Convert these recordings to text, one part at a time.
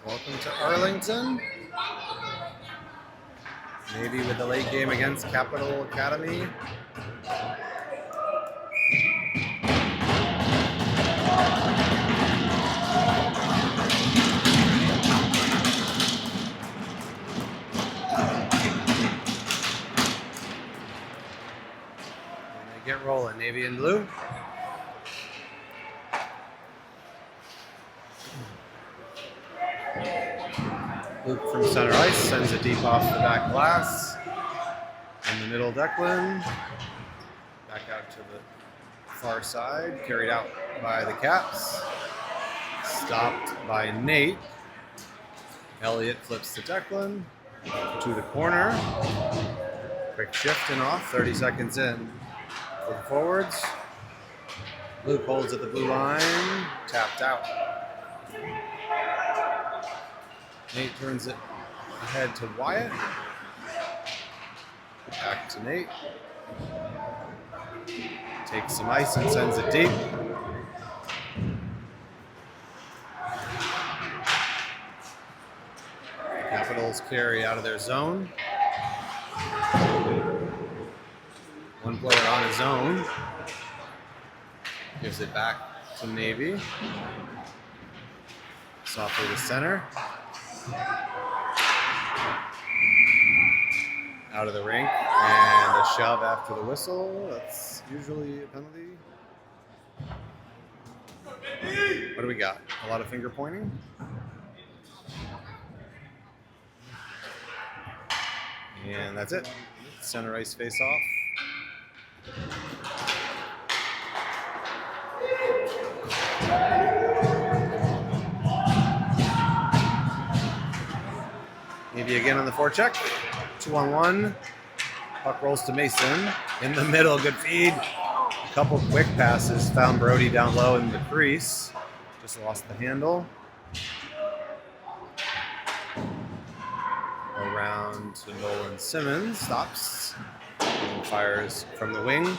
Welcome to Arlington. Maybe with the late game against Capital Academy. And they get rolling, Navy and blue. Luke from center ice sends it deep off the back glass. In the middle, Declan. Back out to the far side. Carried out by the Caps. Stopped by Nate. Elliott flips to Declan. To the corner. Quick shift and off. 30 seconds in. For the forwards. Luke holds at the blue line. Tapped out. Nate turns it ahead to Wyatt. Back to Nate. Takes some ice and sends it deep. The Capitals carry out of their zone. One player on his own. Gives it back to Navy. Softly to center. Out of the rink, and a shove after the whistle. That's usually a penalty. What do we got? A lot of finger pointing? And that's it. Center ice face off. Maybe again on the forecheck. 2-on-1. Puck rolls to Mason. In the middle, good feed. A couple quick passes. Found Brody down low in the crease. Just lost the handle. Around to Nolan Simmons. Stops. And fires from the wing.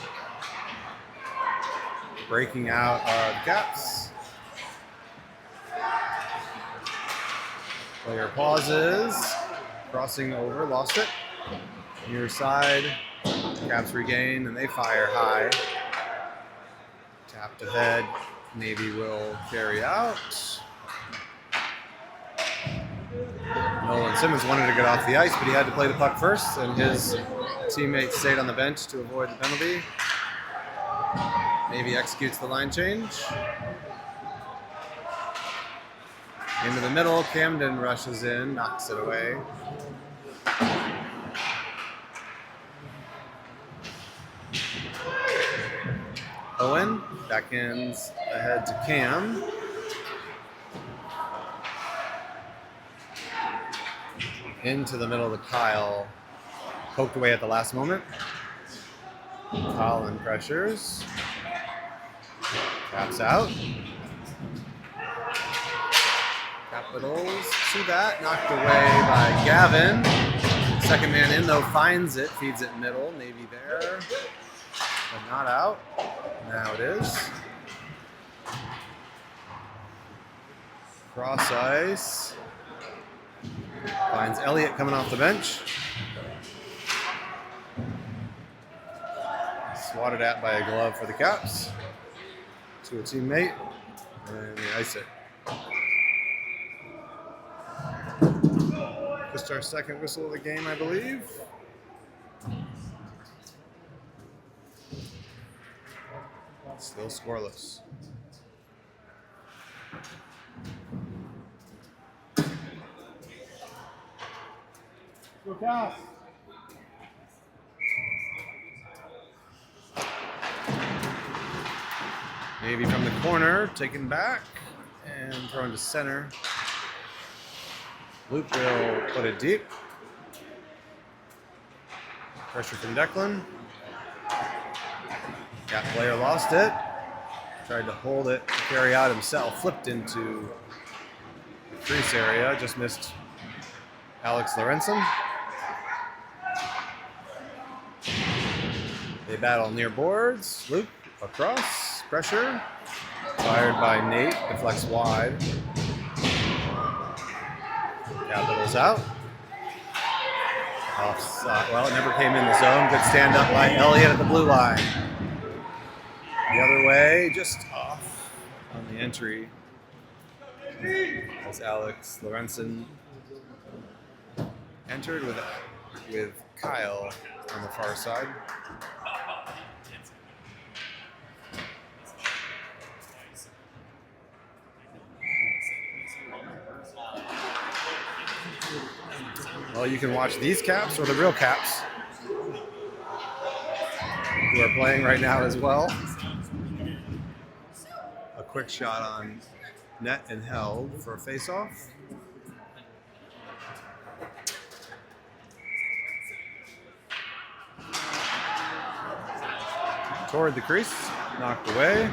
Breaking out are the Caps. Player pauses. Crossing over, lost it. Near side, Caps regain, and they fire high. Tapped ahead, Navy will carry out. Nolan Simmons wanted to get off the ice, but he had to play the puck first, and his teammate stayed on the bench to avoid the penalty. Navy executes the line change. Into the middle, Camden rushes in, knocks it away. Owen backhands ahead to Cam. Into the middle to Kyle. Poked away at the last moment. Colin pressures. Taps out. Capitals see that. Knocked away by Gavin. Second man in though finds it. Feeds it middle. Navy there. But not out. Now it is. Cross ice. Finds Elliott coming off the bench. Swatted at by a glove for the Caps. To a teammate. And they ice it. Just our second whistle of the game, I believe. Still scoreless. Go Caps. Navy from the corner, taken back and thrown to center. Luke will put it deep. Pressure from Declan. Gap player lost it. Tried to hold it, carry out himself. Flipped into the crease area. Just missed Alex Lorenzen. They battle near boards. Luke across. Pressure. Fired by Nate. Deflects wide. Capitals out. Offside. Well, it never came in the zone. Good stand up by Elliott at the blue line. The other way, just off on the entry. As Alex Lorenzen entered with Kyle on the far side. Well, you can watch these Caps or the real Caps who are playing right now as well. A quick shot on net and held for a face-off. Toward the crease, knocked away.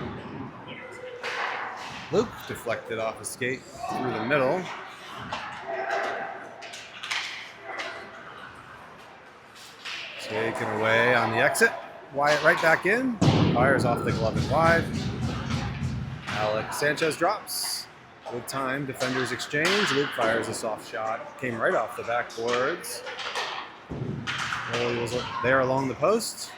Luke deflected off a skate through the middle. Taken away on the exit. Wyatt right back in. Fires off the glove and wide. Alex Sanchez drops. Good time. Defenders exchange. Luke fires a soft shot. Came right off the backboards. Goalie was there along the post.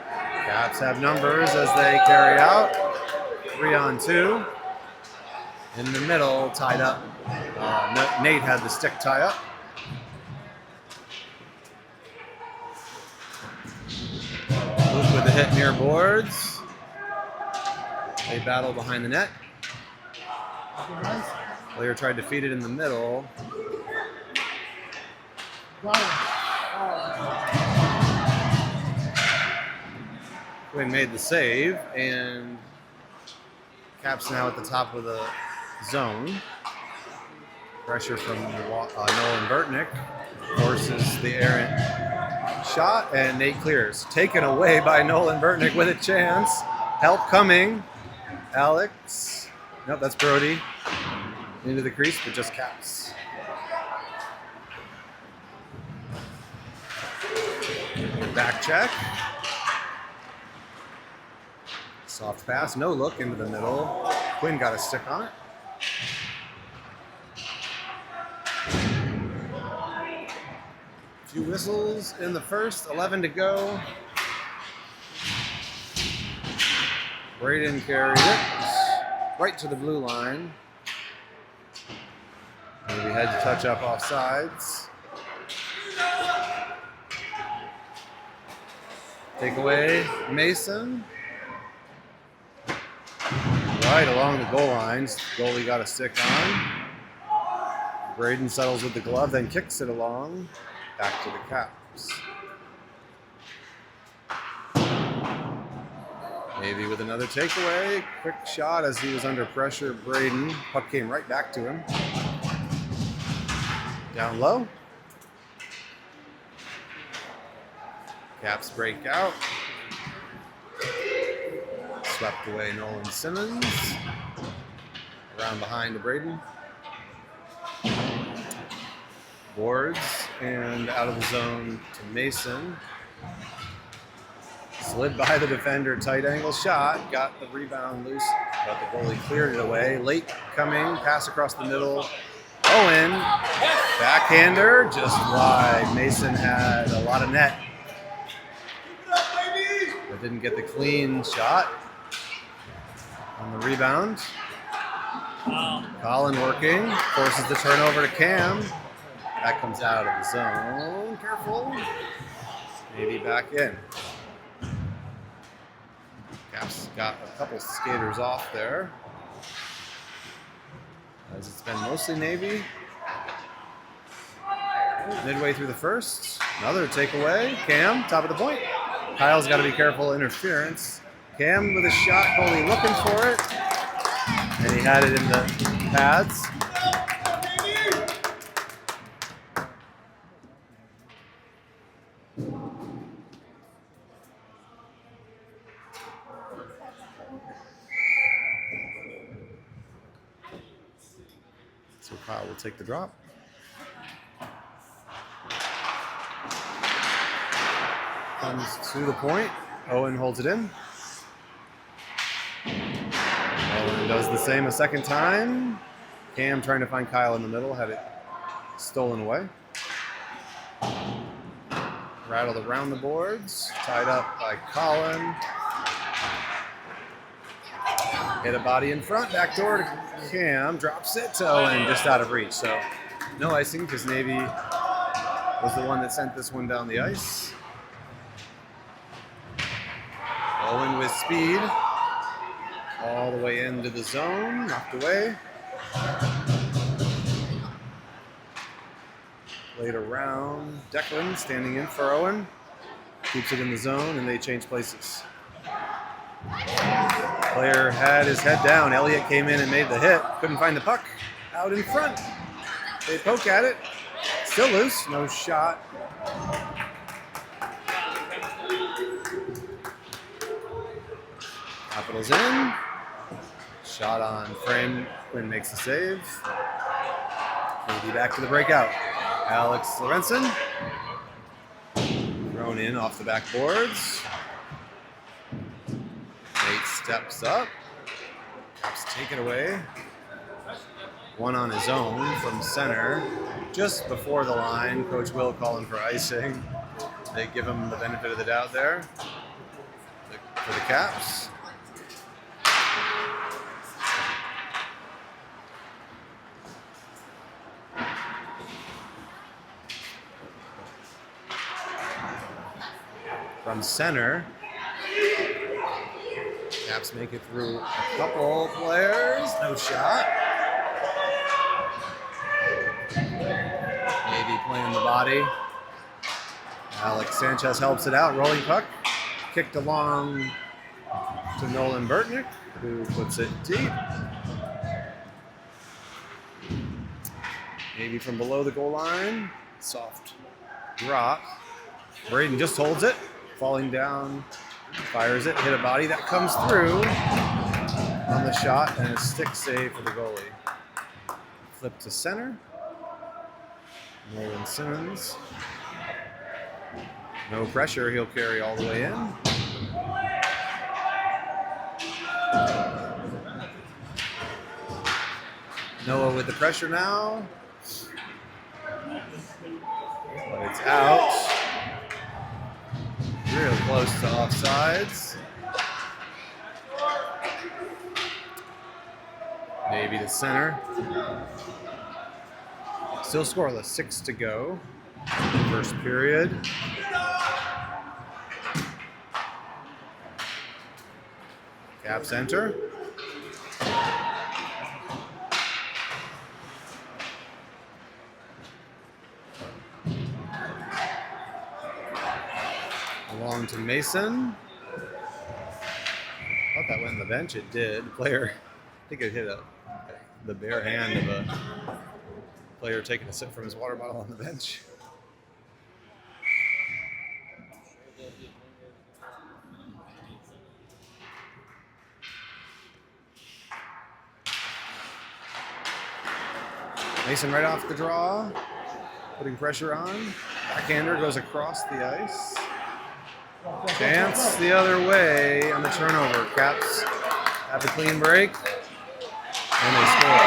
Caps have numbers as they carry out. 3-on-2. In the middle, tied up. Nate had the stick tie up. Luke with the hit near boards. They battle behind the net. Player tried to feed it in the middle. Quinn made the save, and Caps now at the top of the zone. Pressure from Nolan Burtnick forces the errant shot, and Nate clears. Taken away by Nolan Burtnick with a chance. Help coming. Alex. Nope, that's Brody. Into the crease, but just Caps. Back check. Soft pass, no look into the middle. Quinn got a stick on it. A few whistles in the first, 11 to go. Braden carried it right to the blue line. Maybe had to touch up off sides. Take away Mason. Right along the goal lines. Goalie got a stick on. Braden settles with the glove, then kicks it along. Back to the Caps. Maybe with another takeaway. Quick shot as he was under pressure. Braden. Puck came right back to him. Down low. Caps break out. Swept away Nolan Simmons. Around behind to Braden. Boards and out of the zone to Mason. Slid by the defender, tight angle shot. Got the rebound loose, but the goalie cleared it away. Late coming, pass across the middle. Owen, backhander, just wide. Mason had a lot of net, but didn't get the clean shot on the rebound. Colin working, forces the turnover to Cam. That comes out of the zone. Careful. Maybe back in. Caps got a couple skaters off there, as it's been mostly Navy. Midway through the first, another takeaway. Cam, top of the point. Kyle's got to be careful, interference. Cam with a shot, goalie looking for it. And he had it in the pads. So Kyle will take the drop. Comes to the point. Owen holds it in. Owen does the same a second time. Cam trying to find Kyle in the middle, had it stolen away. Rattled around the boards, tied up by Colin. Hit a body in front, back door to Cam, drops it to Owen, just out of reach. So no icing because Navy was the one that sent this one down the ice. Owen with speed, all the way into the zone, knocked away. Played around, Declan standing in for Owen, keeps it in the zone, and they change places. Player had his head down. Elliott came in and made the hit. Couldn't find the puck. Out in front. They poke at it. Still loose. No shot. Capitals in. Shot on frame. Quinn makes the save. Maybe back to the breakout. Alex Lorenzen. Thrown in off the backboards. Nate steps up. Caps take it away. One on his own from center. Just before the line, Coach Will calling for icing. They give him the benefit of the doubt there for the Caps. From center. Caps make it through a couple players. No shot. Navy playing the body. Alex Sanchez helps it out. Rolling puck. Kicked along to Nolan Burtnick, who puts it deep. Navy from below the goal line. Soft drop. Braden just holds it. Falling down. Fires it, hit a body that comes through on the shot, and a stick save for the goalie. Flip to center. Nolan Simmons. No pressure, he'll carry all the way in. Noah with the pressure now. But it's out. Real close to offsides. Maybe the center. Still scoreless, 6 to go. First period. Caps enter. Along to Mason. Thought that went in the bench. It did. Player, I think it hit the bare hand of a player taking a sip from his water bottle on the bench. Mason right off the draw, putting pressure on. Backhander goes across the ice. Chance the other way on the turnover. Caps have a clean break, and they score.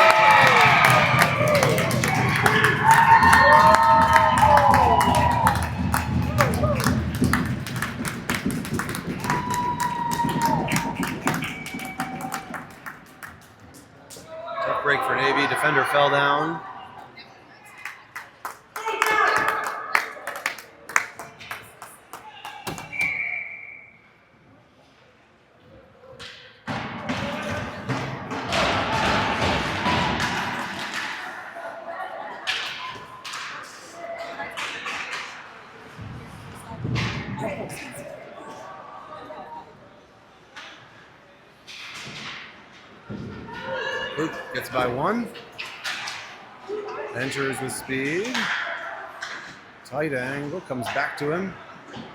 Tough break for Navy. Defender fell down. Luke gets by one. Enters with speed. Tight angle, comes back to him.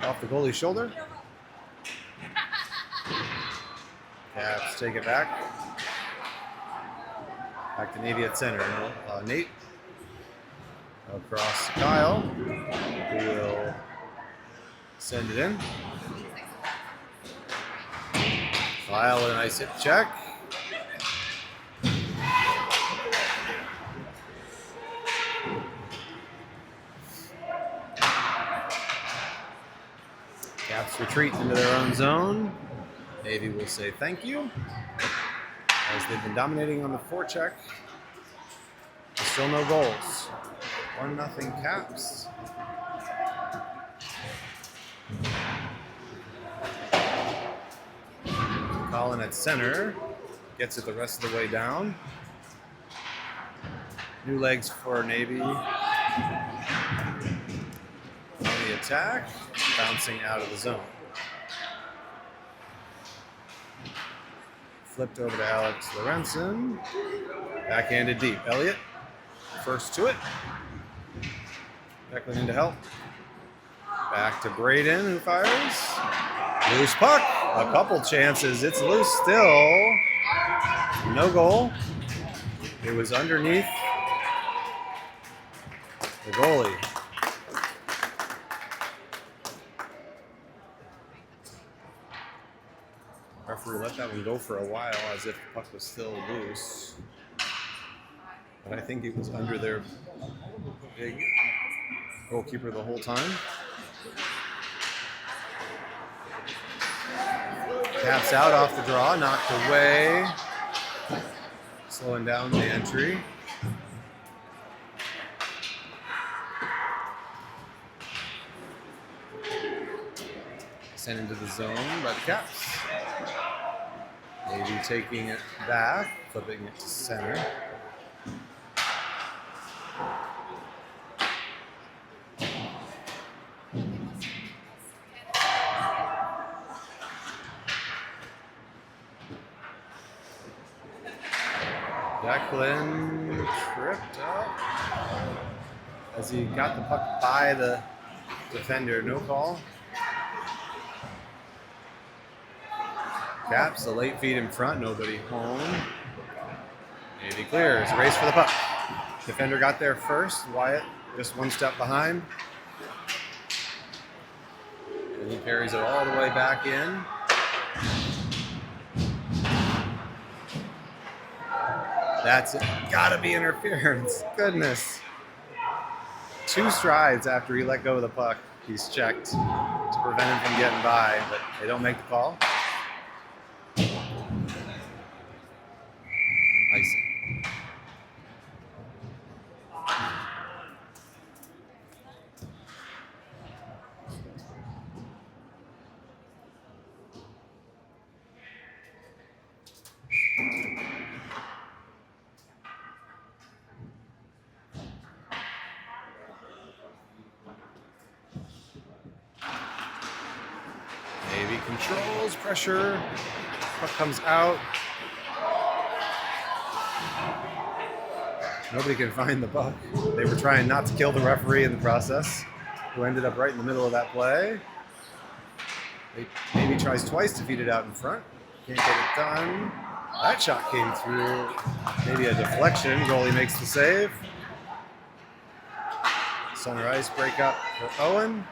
Off the goalie's shoulder. Caps take it back. Back to Navy at center. Nate across to Kyle, who will send it in. Kyle with a nice hip check. Caps retreat into their own zone. Navy will say thank you, as they've been dominating on the forecheck. Still no goals. 1-0 Caps. Colin at center gets it the rest of the way down. New legs for Navy on the attack, bouncing out of the zone. Flipped over to Alex Lorenzen. Backhanded deep. Elliott, first to it. Declan in to help. Back to Braden, who fires. Loose puck. A couple chances. It's loose still. No goal. It was underneath the goalie. Referee let that one go for a while as if the puck was still loose. But I think it was under their big goalkeeper the whole time. Caps out off the draw, knocked away. Slowing down the entry. Sent into the zone by the Caps. Maybe taking it back, flipping it to center. Declan tripped up as he got the puck by the defender. No call. Caps, the late feed in front, nobody home. Navy clears, race for the puck. Defender got there first. Wyatt just one step behind. And he carries it all the way back in. That's it. Gotta be interference. Goodness. 2 strides after he let go of the puck, he's checked to prevent him from getting by, but they don't make the call. Icing. Navy controls pressure. Puck comes out. Nobody can find the puck. They were trying not to kill the referee in the process, who ended up right in the middle of that play. Navy tries twice to feed it out in front. Can't get it done. That shot came through. Maybe a deflection. Goalie makes the save. Center ice break up for Owen.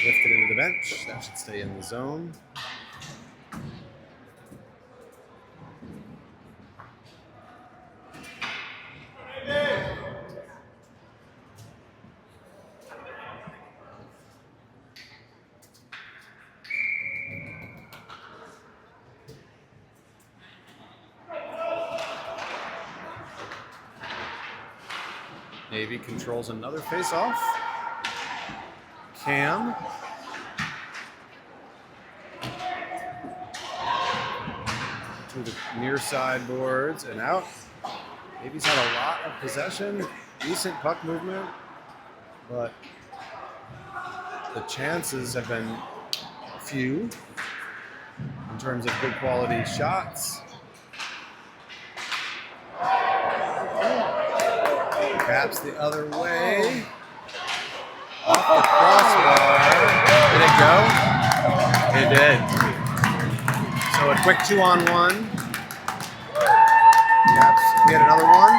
Lifted into the bench. That should stay in the zone. Navy controls another face-off. Cam. To the near side boards and out. Navy's had a lot of possession, decent puck movement, but the chances have been few in terms of good quality shots. Caps the other way. Off the crossbar. Did it go? They did. So a quick 2-on-1. Caps get another one.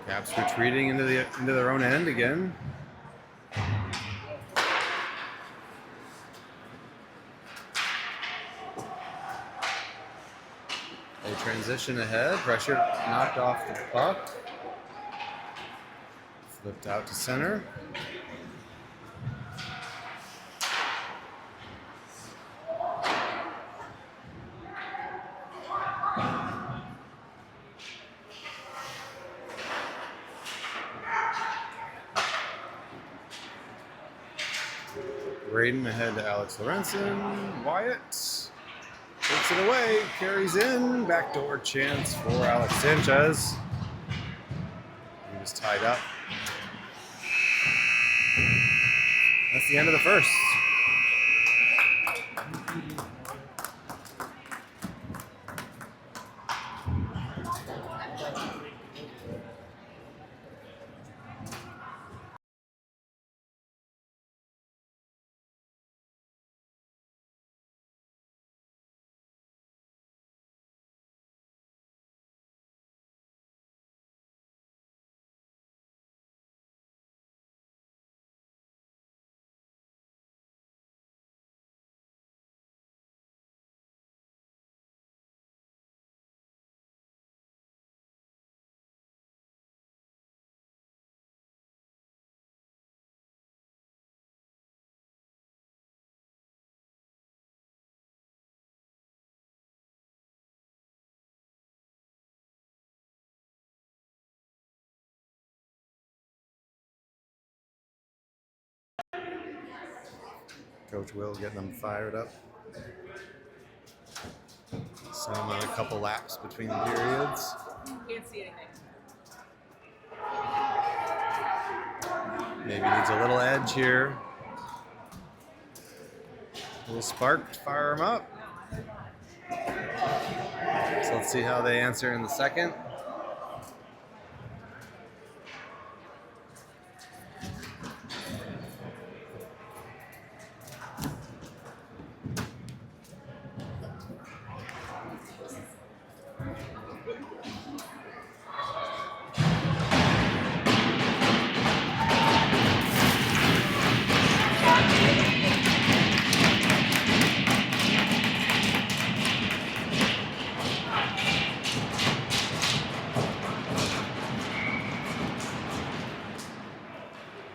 Caps retreating into their own end again. They transition ahead. Pressure knocked off the puck. Flipped out to center. Braden ahead to Alex Lorenzen. Wyatt takes it away, carries in. Backdoor chance for Alex Sanchez. He was tied up. That's the end of the first. Coach Will getting them fired up. Some on a couple laps between the periods. Can't see anything. Maybe needs a little edge here. A little spark to fire them up. So let's see how they answer in the second.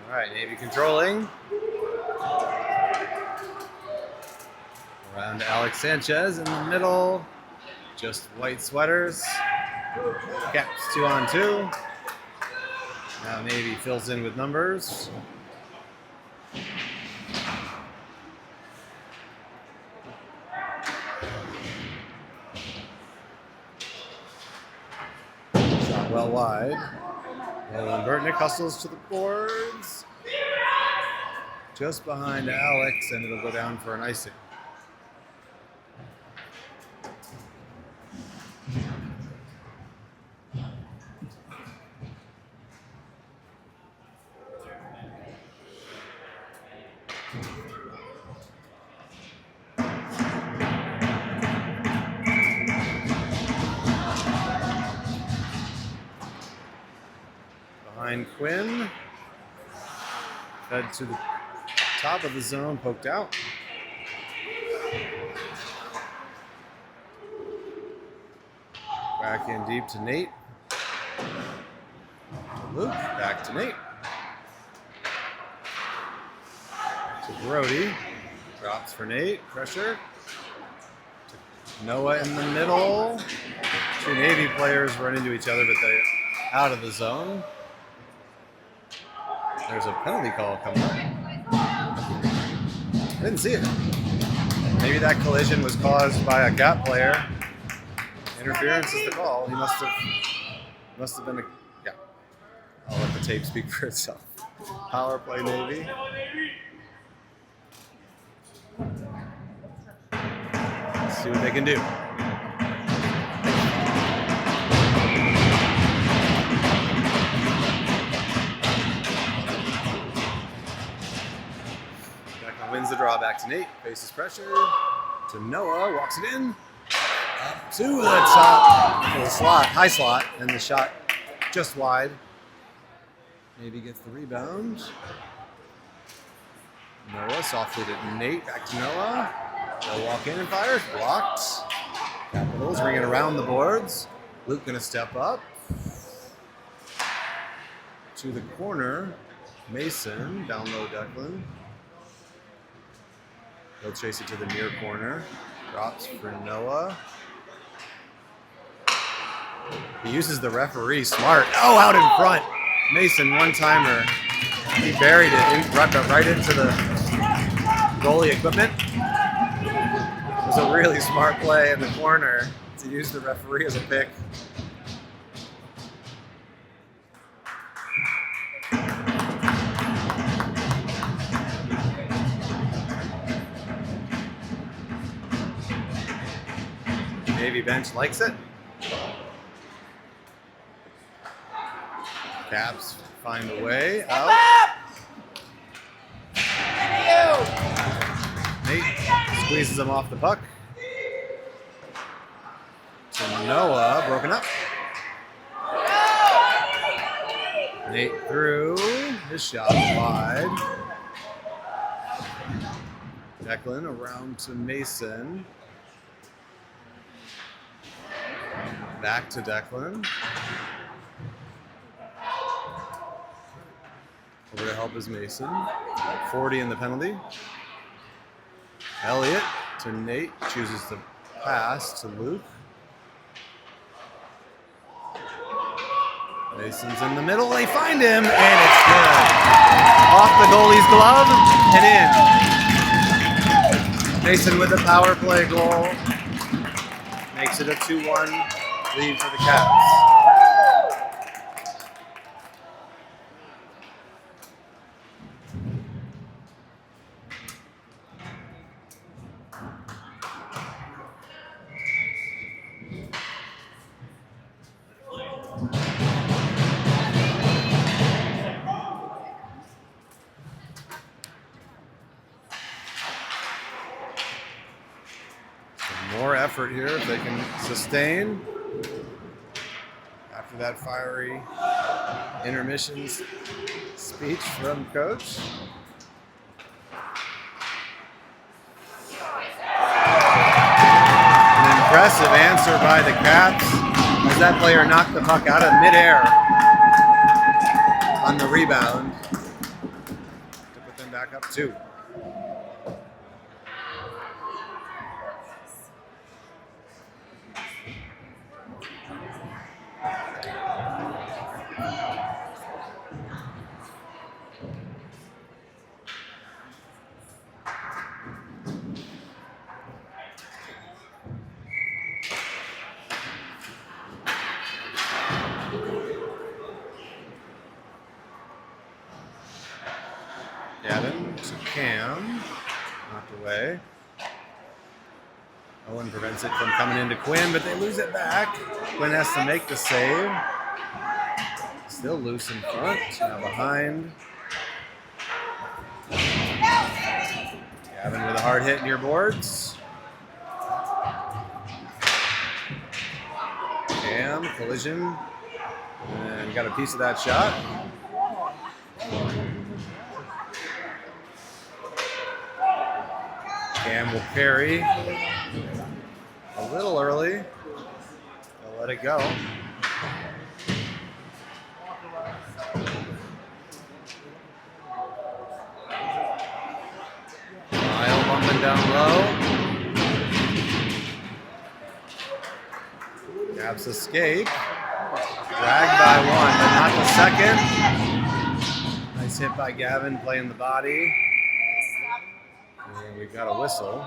All right, Navy controlling. Around to Alex Sanchez in the middle. Just white sweaters. Caps 2-on-2. Now Navy fills in with numbers. Shot well wide. And Burtnick hustles to the boards. Just behind Alex, and it'll go down for an icing. Behind Quinn. Fed to the top of the zone, poked out. Back in deep to Nate. Luke, back to Nate. To Brody. Drops for Nate. Pressure. To Noah in the middle. Two Navy players run into each other, but they're out of the zone. There's a penalty call coming up. I didn't see it. Maybe that collision was caused by a Cap player. Interference is the call. He must have been a, yeah. I'll let the tape speak for itself. Power play Navy. Let's see what they can do. Declan wins the draw back to Nate. Faces pressure. To Noah. Walks it in. Up to the top. The slot. High slot. And the shot just wide. Navy gets the rebound. Noah softly to Nate. Back to Noah. They'll walk in and fires. Blocked. Capitals bring it around the boards. Luke going to step up. To the corner. Mason. Down low Declan. He'll chase it to the near corner. Drops for Noah. He uses the referee smart. Oh, out in front. Mason, one-timer. He buried it right into the goalie equipment. It was a really smart play in the corner to use the referee as a pick. Navy bench likes it. Caps find a way out. Nate squeezes him off the puck. To Noah, broken up. Nate through. His shot wide. Declan around to Mason. Back to Declan. Over to help is Mason. 40 in the penalty. Elliott to Nate. Chooses to pass to Luke. Mason's in the middle. They find him, and it's good. Off the goalie's glove and in. Mason with a power play goal. Makes it a 2-1 lead for the Caps. More effort here if they can sustain after that fiery intermission speech from coach. An impressive answer by the Caps as that player knocked the puck out of midair on the rebound to put them back up 2. Gavin to Cam, knocked away. Owen prevents it from coming into Quinn, but they lose it back. Quinn has to make the save. Still loose in front, now behind. Gavin with a hard hit near boards. Cam, collision, and got a piece of that shot. Cam will carry a little early. They'll let it go. down low. Caps escape. Dragged by one, but not the second. Nice hit by Gavin, playing the body. And we got a whistle.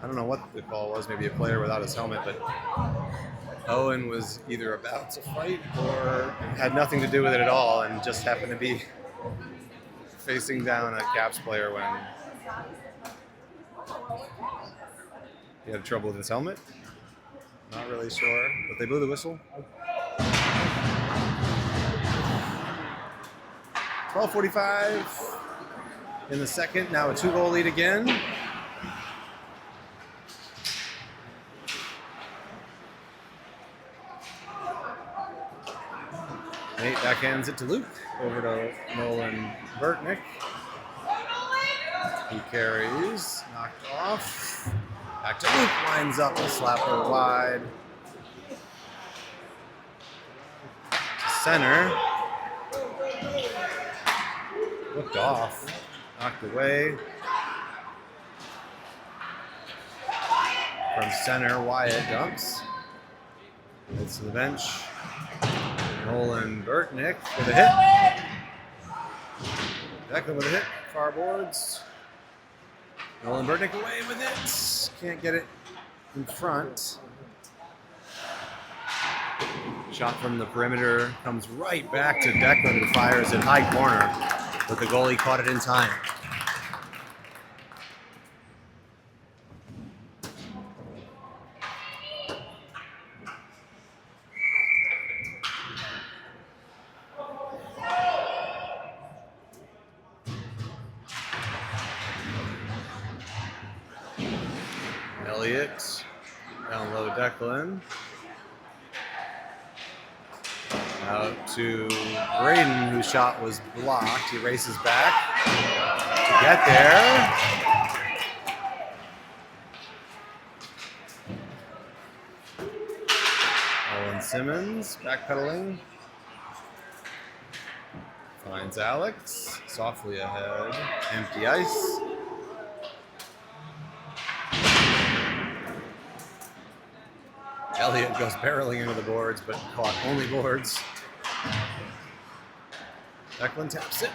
I don't know what the call was, maybe a player without his helmet, but Owen was either about to fight or had nothing to do with it at all and just happened to be facing down a Caps player when he had trouble with his helmet. Not really sure, but they blew the whistle. 12:45 in the second, now a 2-goal lead again. Nate backhands it to Luke, over to Nolan Burtnick. He carries, knocked off. Back to Luke, lines up a slapper wide. To center. Looked off, knocked away. From center, Wyatt dumps. Heads to the bench. Nolan Burtnick with a hit. Declan with a hit, far boards. Nolan Burtnick away with it. Can't get it in front. Shot from the perimeter comes right back to Declan, who fires it high corner, but the goalie caught it in time. Elliott, down low Declan. Out to Braden, whose shot was blocked. He races back to get there. Owen Simmons backpedaling. Finds Alex, softly ahead. Empty ice. Elliott goes barreling into the boards, but caught only boards. Declan taps it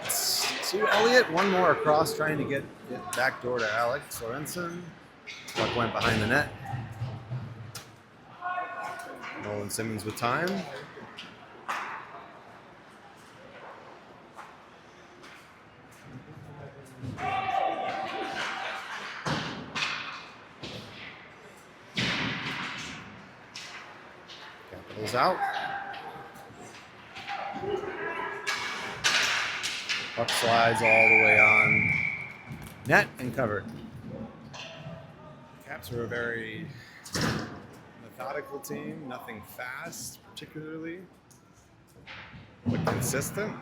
to Elliott. One more across, trying to get it back door to Alex Lorenzen. Puck went behind the net. Nolan Simmons with time. Capitals out. Puck slides all the way on net and covered. Caps are a very methodical team, nothing fast particularly, but consistent.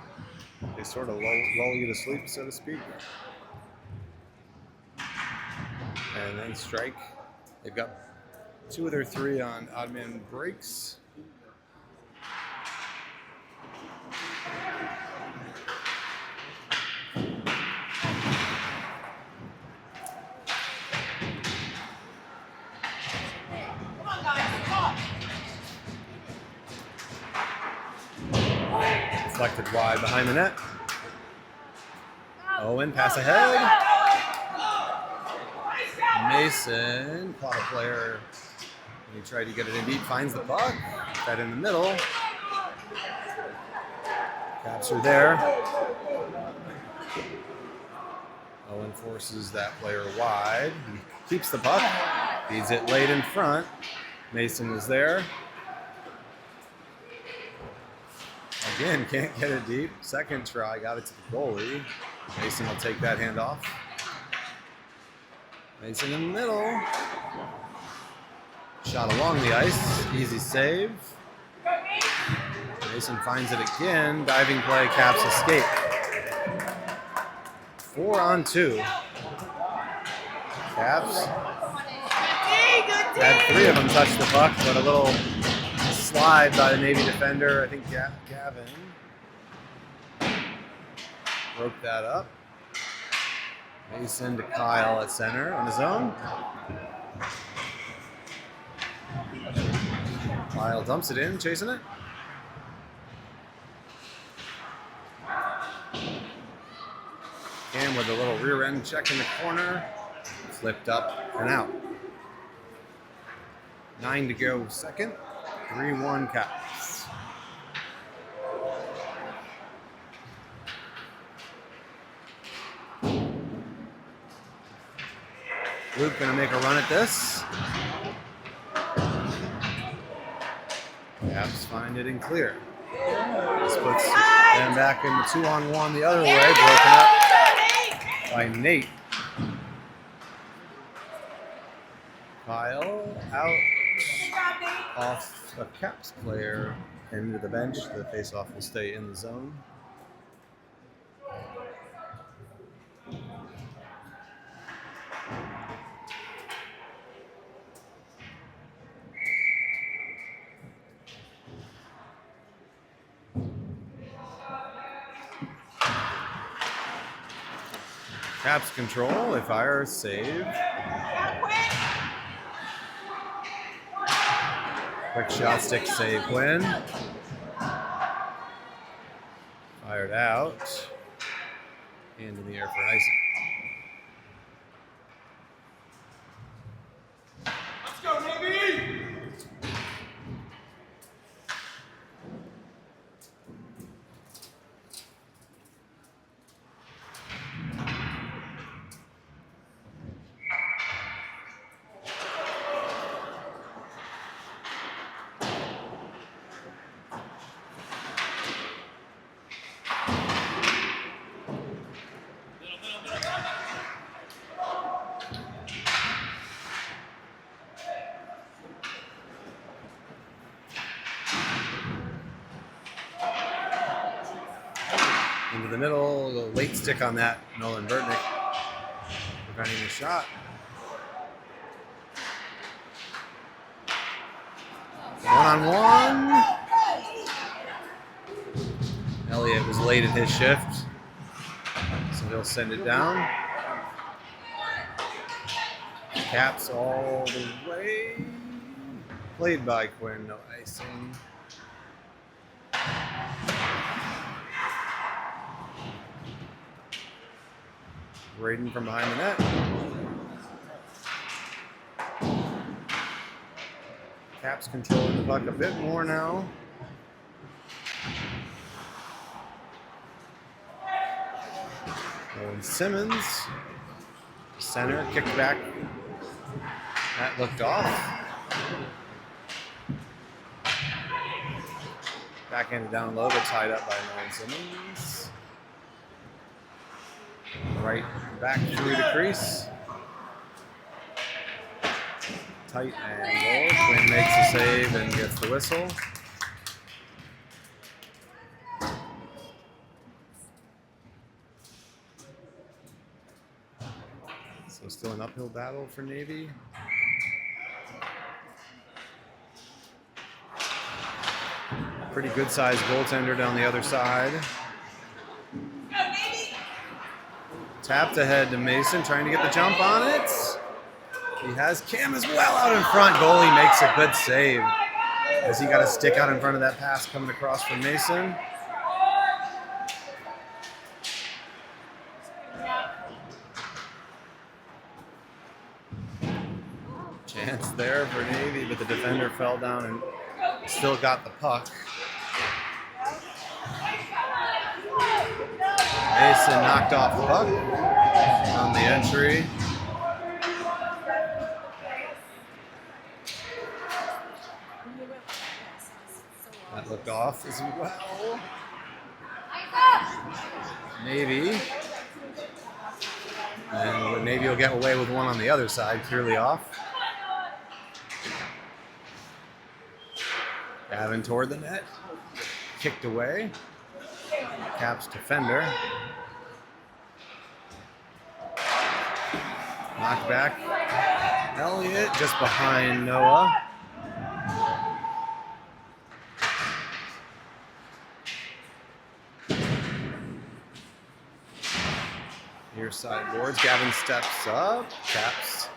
They sort of lull you to sleep, so to speak. And then strike. They've got 2 of their 3 on odd man breaks. Deflected wide behind the net. Owen, pass ahead. Mason caught a player. He tried to get it in deep, finds the puck. Fed in the middle. Caps are there. Owen forces that player wide. He keeps the puck. Feeds it late in front. Mason was there. Again, can't get it deep. Second try, got it to the goalie. Mason will take that handoff. Mason in the middle. Shot along the ice. Easy save. Mason finds it again. Diving play, Caps escape. 4 on 2. Caps had 3 of them touch the puck, but a little slide by the Navy defender. I think Gavin broke that up. Mason to Kyle at center on his own. Kyle dumps it in, chasing it. Cam with a little rear end check in the corner. Flipped up and out. 9 to go second. 3-1 Caps. Luke gonna make a run at this. Caps find it in clear. This puts them back in the 2-on-1 the other way, broken up by Nate. Kyle out off a Caps player into the bench. The faceoff will stay in the zone. Caps control, they fire, save. Quick shot, stick save, Quinn. Fired out. Hand in the air for an icing. Let's go, Navy! Into the middle, a little late stick on that. Nolan Burtnick preventing the shot. One-on-one. Elliott was late at his shift, so he'll send it down. Caps all the way. Played by Quinn, no icing. Braden from behind the net. Caps controlling the puck a bit more now. Owen Simmons, center, kicked back. That looked off. Backhanded down low, but tied up by Owen Simmons. Right back through the crease. Tight angle. Quinn makes the save and gets the whistle. So still an uphill battle for Navy. Pretty good sized goaltender down the other side. Tapped ahead to Mason, trying to get the jump on it. He has Cam as well out in front. Goalie makes a good save as he got a stick out in front of that pass coming across from Mason. Chance there for Navy, but the defender fell down and still got the puck. Mason knocked off the puck on the entry. That looked off as well. Navy. And Navy will get away with one on the other side, clearly off. Gavin toward the net. Kicked away. Caps defender. Knocked back. Elliott just behind Noah. near side boards. Gavin steps up, taps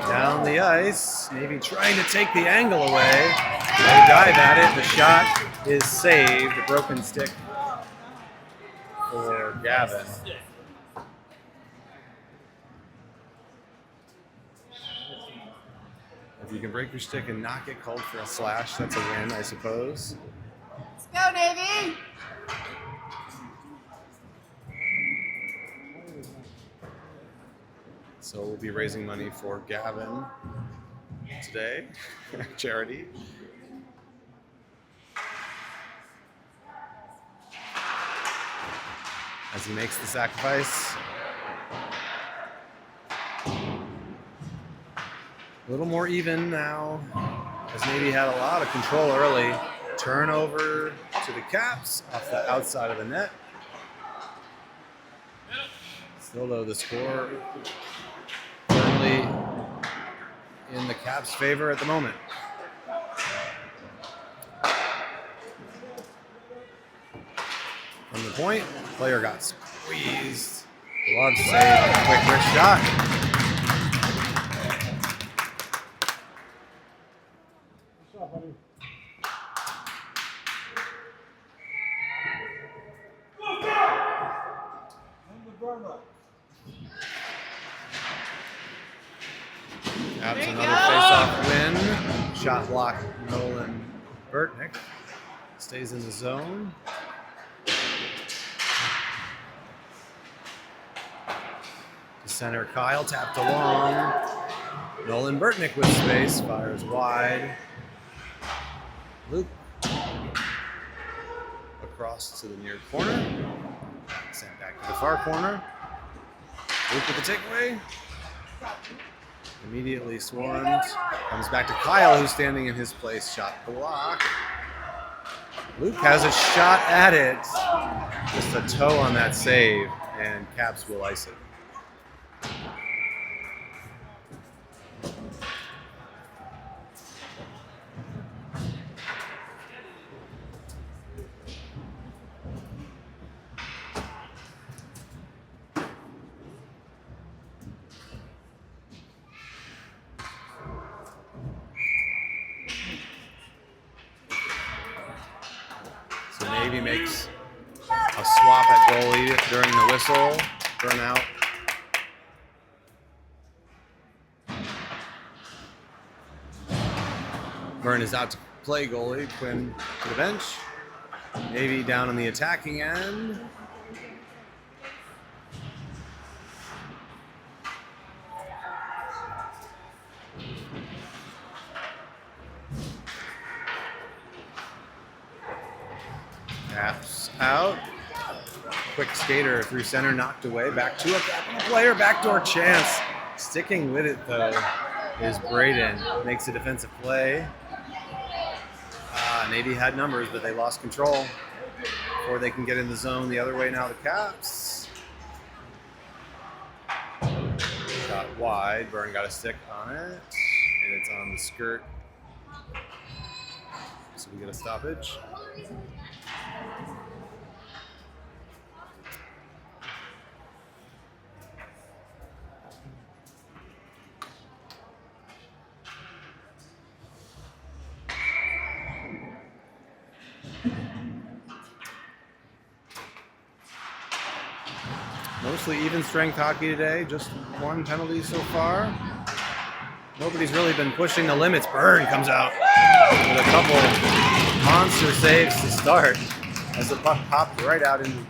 down the ice. Navy trying to take the angle away. They dive at it. The shot is saved. A broken stick for Gavin. If you can break your stick and not get called for a slash, that's a win, I suppose. Let's go, Navy! So we'll be raising money for Gavin today, charity. As he makes the sacrifice. A little more even now, as Navy had a lot of control early. Turnover to the Caps off the outside of the net. Still though, the score firmly in the Caps' favor at the moment. From the point, player got squeezed. Glove save, quick wrist shot. Caps another face-off win. Shot block, Nolan Burtnick. Stays in the zone. To center, Kyle tapped along. Nolan Burtnick with space, fires wide. Luke across to the near corner. Sent back to the far corner. Luke with the takeaway. Immediately swarmed. Comes back to Kyle, who's standing in his place. Shot block. Luke has a shot at it. Just a toe on that save, and Caps will ice it. So Navy makes a swap at goalie during the whistle. Burnout. Burn is out to play goalie. Quinn to the bench. Navy down on the attacking end. Caps out. Quick skater through center, knocked away. Back to a Capital player. Backdoor chance. Sticking with it though is Braden. Makes a defensive play. Navy had numbers, but they lost control before they can get in the zone the other way now. The Caps. Shot wide. Burn got a stick on it, and it's on the skirt. So we get a stoppage. Mostly even strength hockey today, just one penalty so far. Nobody's really been pushing the limits. Burn comes out with a couple monster saves to start as the puck popped right out in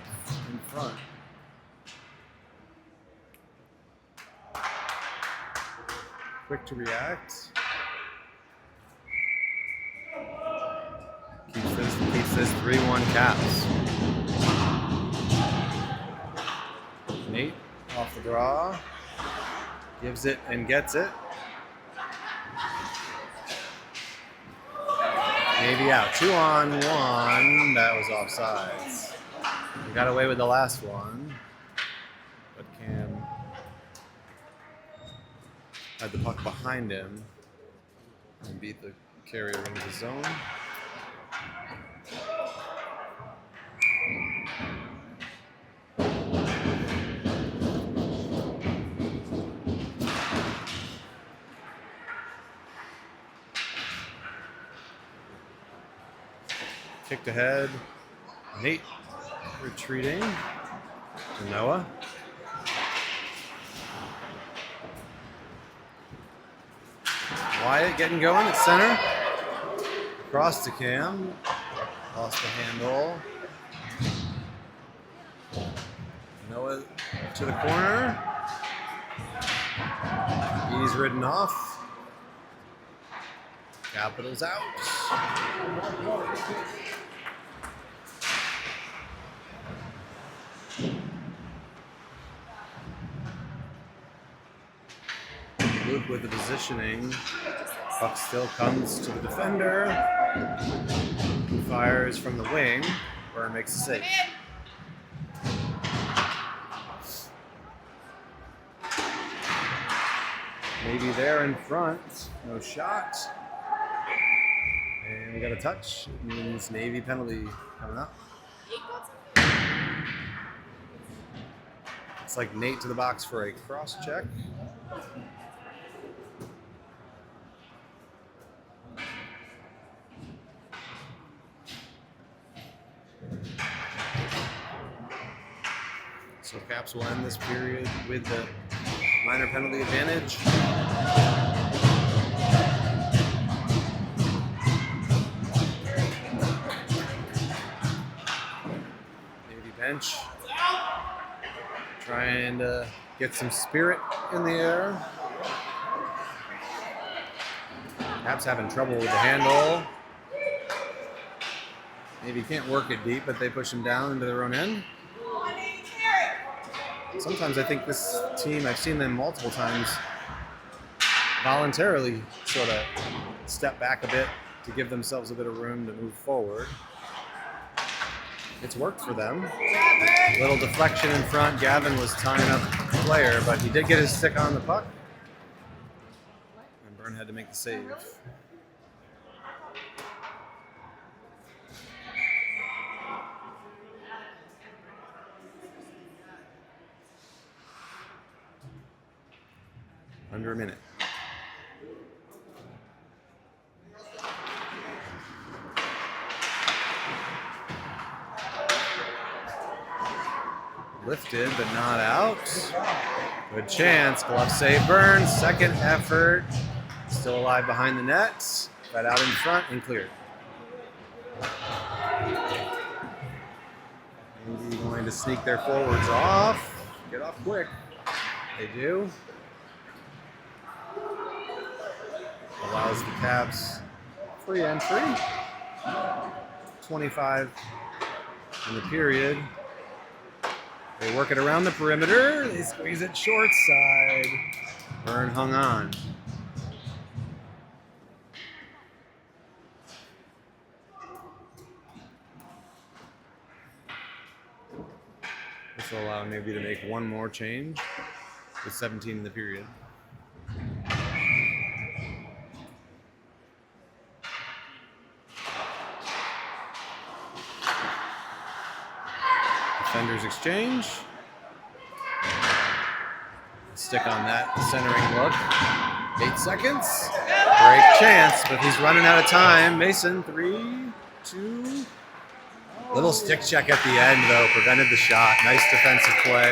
front. Quick to react. Keeps this 3-1 Caps. Nate off the draw, gives it and gets it. Navy out, 2-on-1, that was offsides. We got away with the last one, but Cam had the puck behind him and beat the carrier into the zone. Kicked ahead. Nate retreating to Noah. Wyatt getting going at center. Across to Cam. Lost the handle. Noah to the corner. He's ridden off. Capitals out. Luke with the positioning. Puck still comes to the defender. Who fires from the wing. Burn makes a save. Maybe there in front. No shot. And we got a touch. It means Navy penalty coming up. It's like Nate to the box for a cross check. So Caps will end this period with the minor penalty advantage. Navy bench trying to get some spirit in the air. Caps having trouble with the handle. Navy can't work it deep, but they push him down into their own end. Sometimes I think this team, I've seen them multiple times, voluntarily sort of step back a bit to give themselves a bit of room to move forward. It's worked for them. A little deflection in front. Gavin was tying up the player, but he did get his stick on the puck. And Byrne had to make the save. Under a minute. Lifted, but not out. Good chance. Glove save Burns. Second effort. Still alive behind the net. Right out in front and cleared. Maybe going to sneak their forwards off. Get off quick. They do. Allows the Caps free entry. 25 in the period. They work it around the perimeter. They squeeze it short side. Byrne hung on. This will allow Navy to make one more change with 17 in the period. Defenders exchange. Stick on that centering look. 8 seconds. Great chance, but he's running out of time. Mason, 3, 2. Little stick check at the end, though, prevented the shot. Nice defensive play.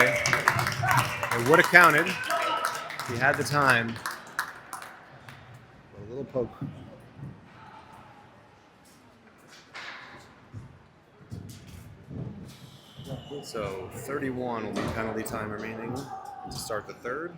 It would have counted if he had the time. But a little poke. So 31 will be penalty time remaining to start the third.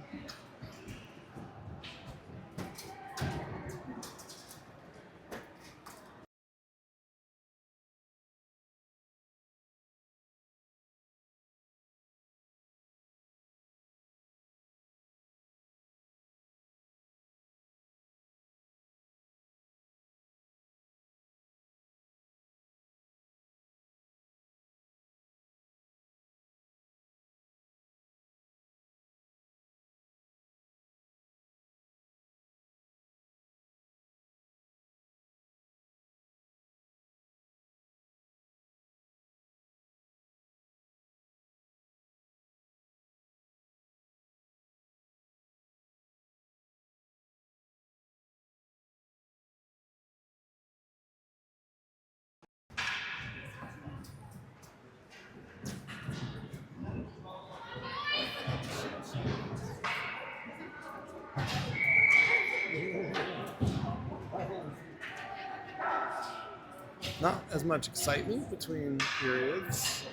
Not as much excitement between periods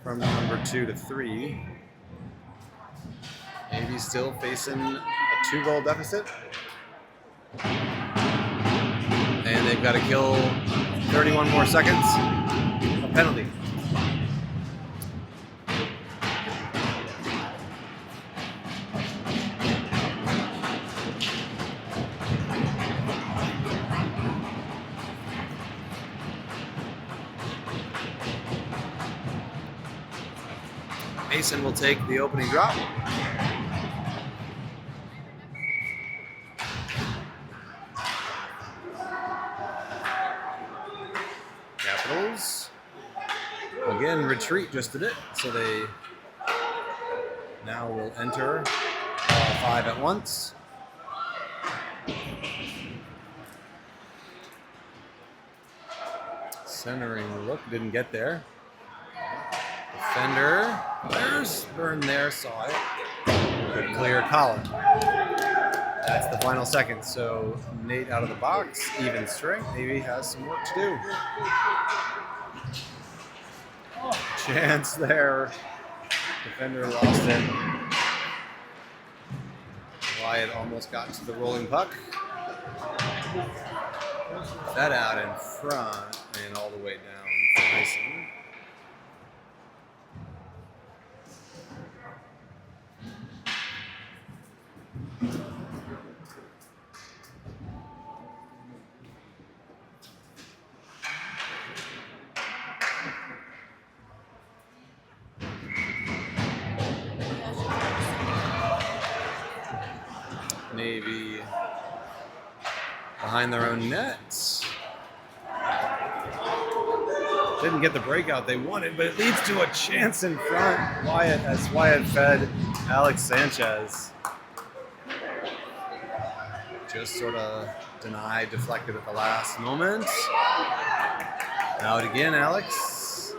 from number 2 to 3. Navy still facing a 2-goal deficit. And they've got to kill 31 more seconds. A penalty. Mason will take the opening drop. Capitals again retreat just a bit, so they now will enter all 5 at once. Centering look, didn't get there. Defender, there's Burn there, saw it. Good clear column. That's the final second. So Nate out of the box, even strength. Navy has some work to do. Chance there. Defender lost it. Wyatt almost got to the rolling puck. That out in front and all the way down for Mason. Navy behind their own nets. Didn't get the breakout they wanted, but it leads to a chance in front. Wyatt fed Alex Sanchez. Just sort of denied, deflected at the last moment. Out again, Alex.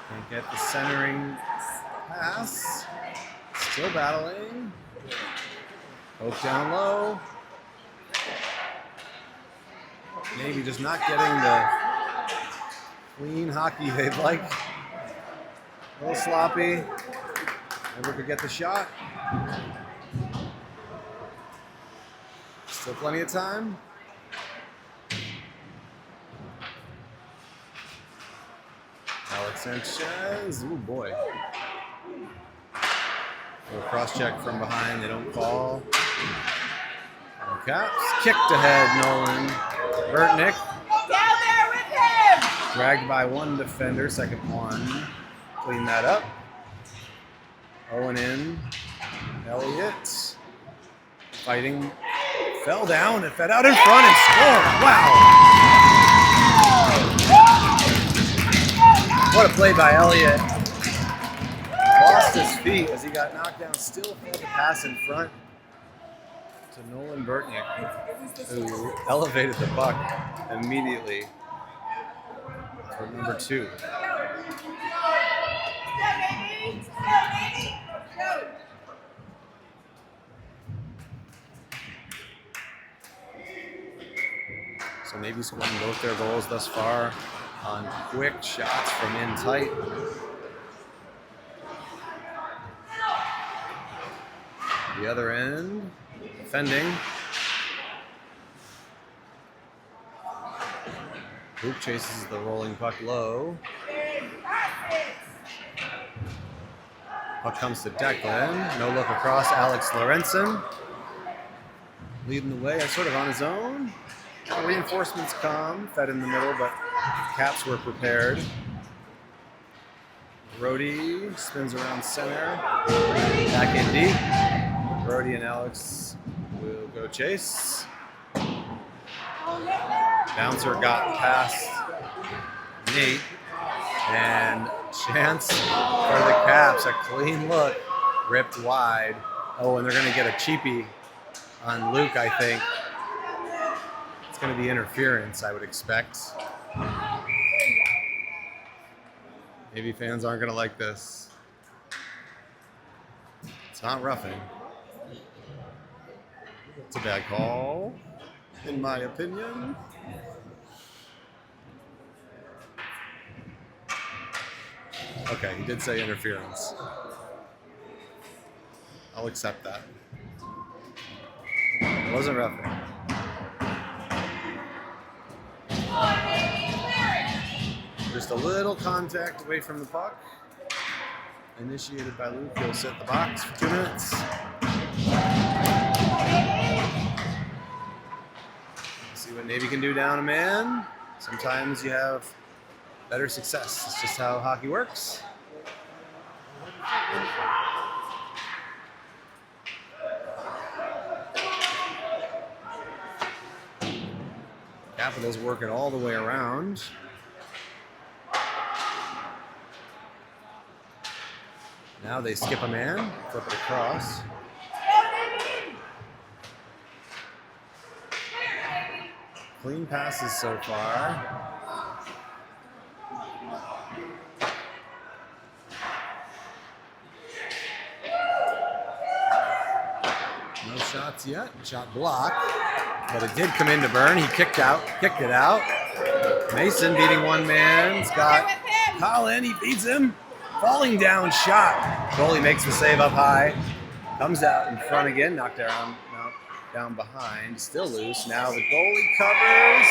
Can't get the centering pass. Still battling. Hope down low. Maybe just not getting the clean hockey they'd like. A little sloppy. Never could get the shot. Still plenty of time. Alex Sanchez. Ooh, boy. Little cross check from behind. They don't call. Caps. Kicked ahead, Nolan. Burtnick. Down there with him! Dragged by one defender. Second one. Clean that up. Owen in. Elliott. Fighting. Fell down and fed out in front and scored. Wow. What a play by Elliott. Lost his feet as he got knocked down. Still had the pass in front to Nolan Burtnick, who elevated the puck immediately for number 2. Go, Navy! Go, Navy! Go! So Navy scoring both their goals thus far on quick shots from in tight. The other end, defending. Luke chases the rolling puck low. Puck comes to Declan. No look across. Alex Lorenzen leading the way, sort of on his own. Reinforcements come, fed in the middle, but Caps were prepared. Brody spins around center. Back in deep. Brody and Alex will go chase. Bouncer got past Nate. And chance for the Caps. A clean look. Ripped wide. Oh, and they're going to get a cheapie on Luke, I think. It's going to be interference, I would expect. Navy fans aren't going to like this. It's not roughing. It's a bad call, in my opinion. Okay, he did say interference. I'll accept that. It wasn't roughing. Just a little contact away from the puck. Initiated by Luke. He'll sit the box for 2 minutes. See what Navy can do down a man. Sometimes you have better success. It's just how hockey works. Capitals working all the way around. Now they skip a man, flip it across. Clean passes so far. No shots yet. Shot blocked, but it did come in to Burn. He kicked it out. Mason beating one man. Scott Collin, he beats him. Falling down shot. Goalie makes the save up high. Comes out in front again. Knocked down behind. Still loose. Now the goalie covers.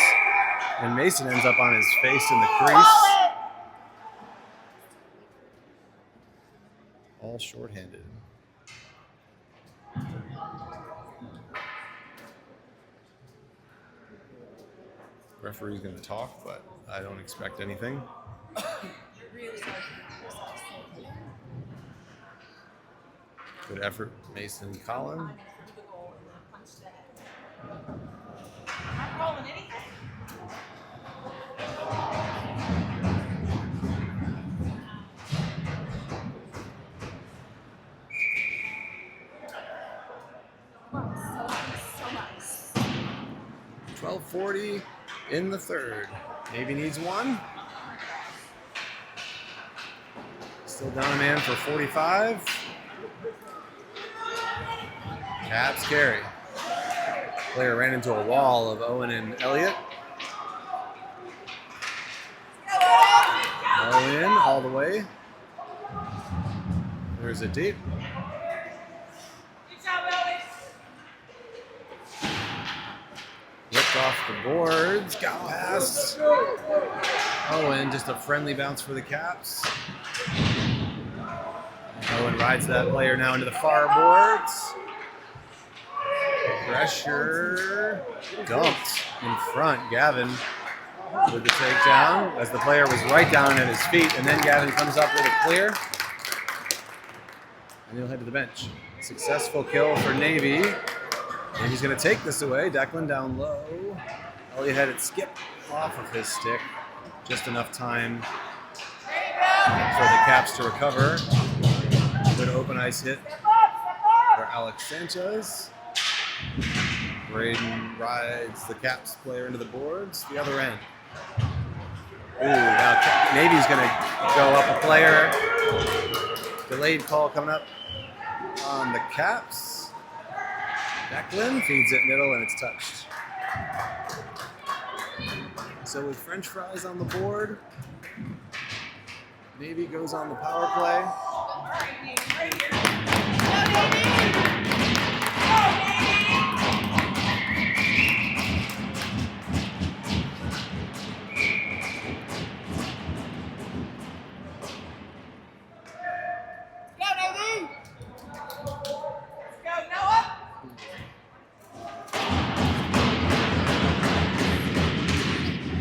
And Mason ends up on his face in the crease. All shorthanded. Referee's going to talk, but I don't expect anything. Good effort, Mason Collin. I'm not calling anything. So nice. 12:40 in the third. Navy needs one. Still down a man for 45. Caps carry. Player ran into a wall of Owen and Elliott. Owen all the way. There's a deep. Ripped off the boards. Got past. Owen, just a friendly bounce for the Caps. Owen rides that player now into the far boards. Pressure dumped in front. Gavin with the takedown as the player was right down at his feet, and then Gavin comes up with a clear, and he'll head to the bench. Successful kill for Navy, and he's going to take this away. Declan down low. Elliott had it skip off of his stick. Just enough time for the Caps to recover. Good open ice hit for Alex Sanchez. Braden rides the Caps player into the boards, the other end. Ooh, now Navy's going to go up a player. Delayed call coming up on the Caps. Declan feeds it middle, and it's touched. So with French fries on the board, Navy goes on the power play.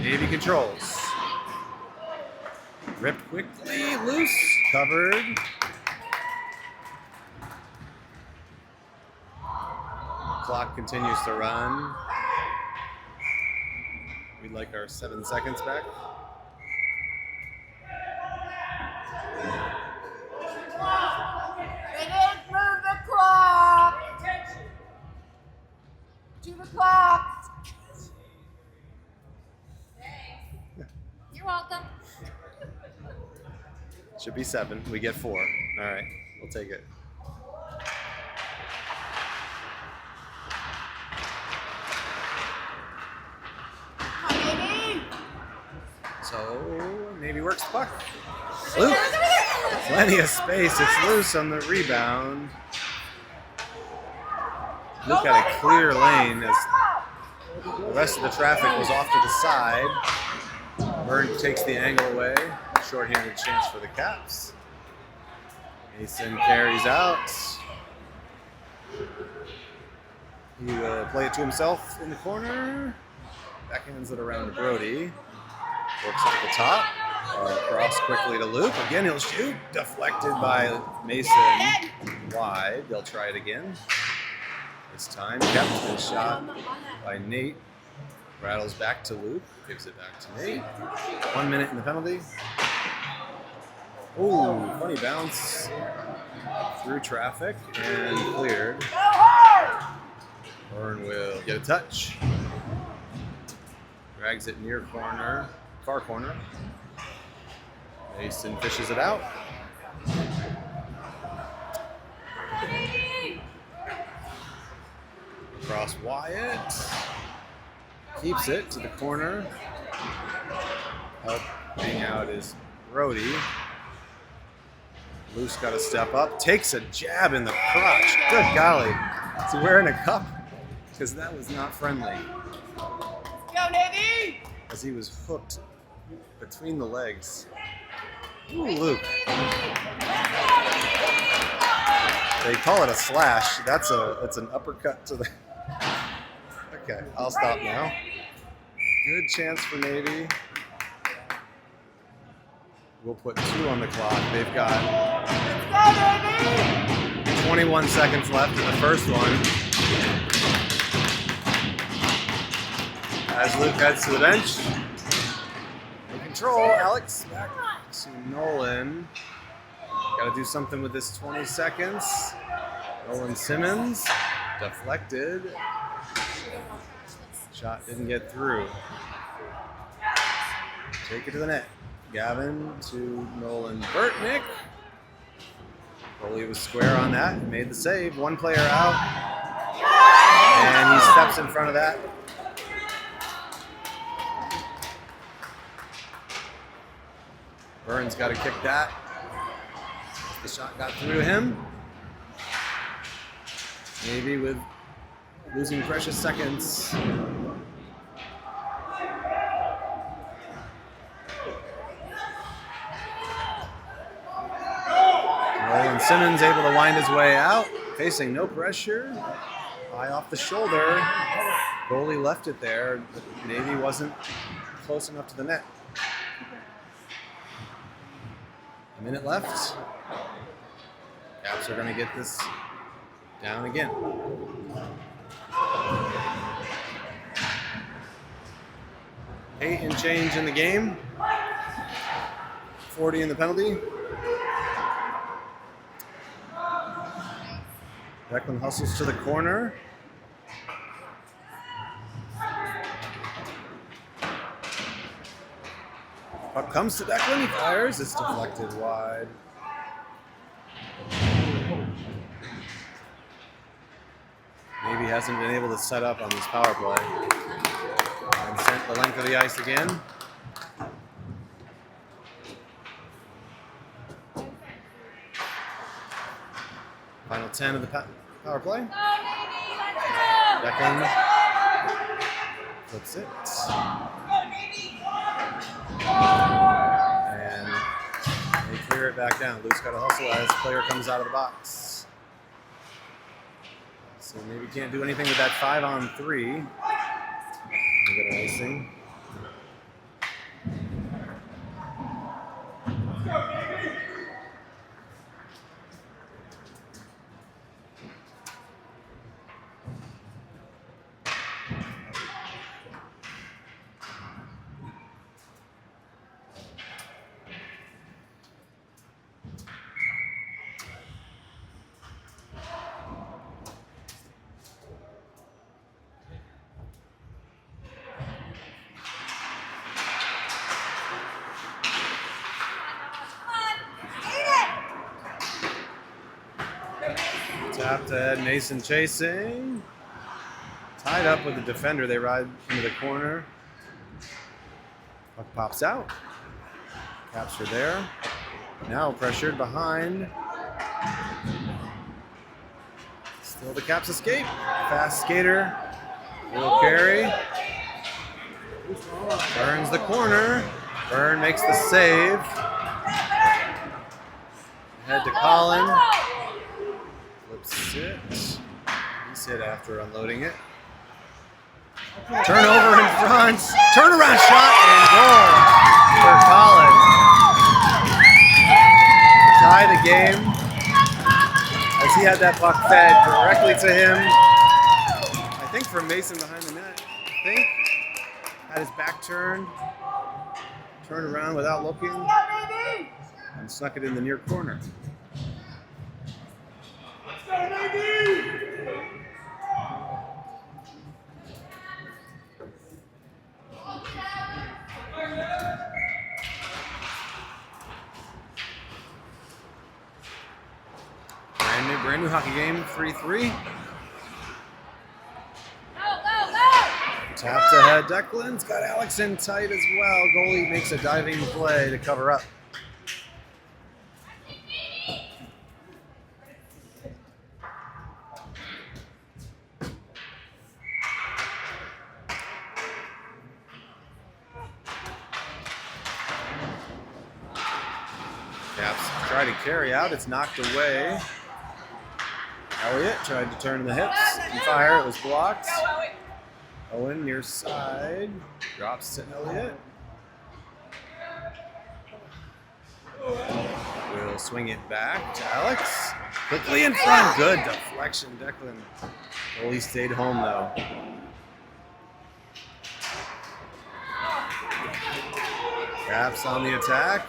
Navy controls. Ripped quickly, loose, covered. Clock continues to run. We'd like our 7 seconds back. They didn't move the clock. To the clock. You're welcome. Should be 7. We get 4. All right, we'll take it. Come on, baby. So Navy works the puck. Luke Plenty of space. It's loose on the rebound. Luke had a clear lane as the rest of the traffic was off to the side. Byrne takes the angle away. Short-handed chance for the Caps. Mason carries out. He play it to himself in the corner. Backhands it around to Brody. Works it to the top. Cross quickly to Luke. Again, he'll shoot. Deflected by Mason. Wide. They'll try it again. This time, kept the shot by Nate. Rattles back to Luke. Gives it back to Nate. 1 minute in the penalty. Ooh, funny bounce through traffic and cleared. Byrne will get a touch. Drags it near corner, far corner. Mason fishes it out. Across Wyatt. Keeps it to the corner. Helping out is Brody. Luke's got to step up. Takes a jab in the crotch. Good golly. Is he wearing a cup? Because that was not friendly. Go, Navy! As he was hooked between the legs. Ooh, Luke. They call it a slash. It's an uppercut to the. Okay, I'll stop now. Good chance for Navy. We'll put 2 on the clock. They've got 21 seconds left in the first one. As Luke heads to the bench. In control, Alex back to Nolan. Got to do something with this 20 seconds. Nolan Simmons deflected. Shot didn't get through. Take it to the net. Gavin to Nolan Burtnick. Goalie was square on that and made the save. One player out. And he steps in front of that. Burns got to kick that. The shot got through to him. Maybe with losing precious seconds. Nolan Simmons able to wind his way out, facing no pressure. High off the shoulder. Goalie left it there, but Navy wasn't close enough to the net. A minute left. Caps are going to get this down again. Eight and change in the game. 40 in the penalty. Declan hustles to the corner. Puck comes to Declan, he fires, it's deflected wide. Maybe hasn't been able to set up on this power play. And sent the length of the ice again. Final 10 of the power play. Declan flips it. And they clear it back down. Luke's got to hustle as the player comes out of the box. So maybe can't do anything with that 5-on-3. We get an icing. Tapped ahead, Mason chasing. Tied up with the defender, they ride into the corner. Puck pops out. Caps are there. Now pressured behind. Still the Caps escape. Fast skater. Will carry. Burns the corner. Byrne makes the save. Head to Colin. Flips it. He's hit after unloading it. Turnover in front. Turnaround shot and goal for Colin. Tie the game as he had that puck fed directly to him. I think from Mason behind the net. I think. Had his back turned. Turned around without looking. And snuck it in the near corner. Let's go, Navy! Brand new hockey game, 3-3. Tapped ahead, Declan's got Alex in tight as well. Goalie makes a diving play to cover up. Caps try to carry out, it's knocked away. Elliott tried to turn the hips and fire, it was blocked. Owen near side, drops to Elliott. Will swing it back to Alex. Quickly in front, good deflection, Declan. Goalie stayed home though. Caps on the attack.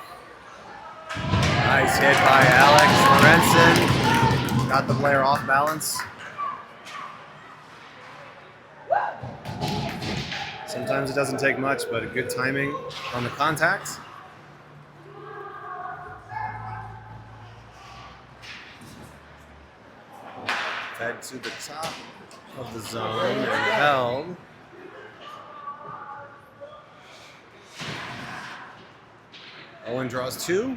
Nice hit by Alex Lorenzen. Got the player off balance. Sometimes it doesn't take much, but a good timing on the contact. Fed to the top of the zone and held. Owen draws two.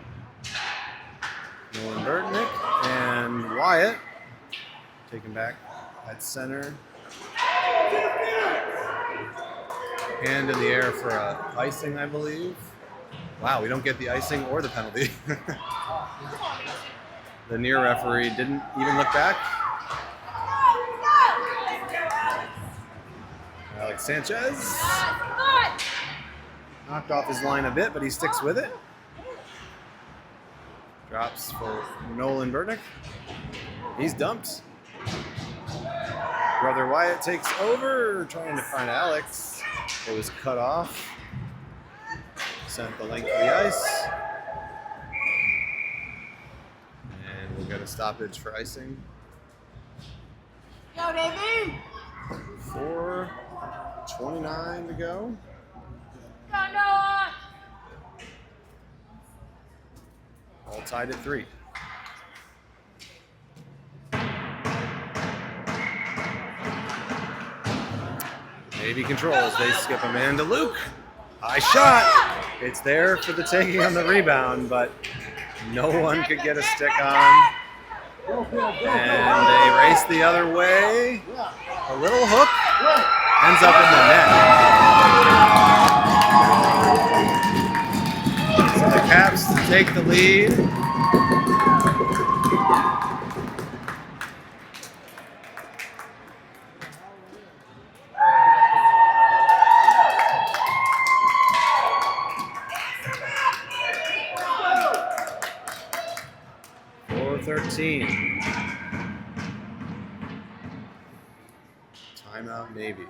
Nolan Burtnick and Wyatt taken back at center. Hand in the air for a icing, I believe. Wow, we don't get the icing or the penalty. The near referee didn't even look back. Alex Sanchez knocked off his line a bit, but he sticks with it. Drops for Nolan Burtnick. He's dumped. Brother Wyatt takes over, trying to find Alex. It was cut off. Sent the length of the ice. And we'll get a stoppage for icing. Go, Navy! 4:29 to go. Go, Noah! All tied at 3. Navy controls. They skip a man to Luke. High shot. It's there for the taking on the rebound, but no one could get a stick on. And they race the other way. A little hook. Ends up in the net. So the Caps take the lead. Timeout, Navy.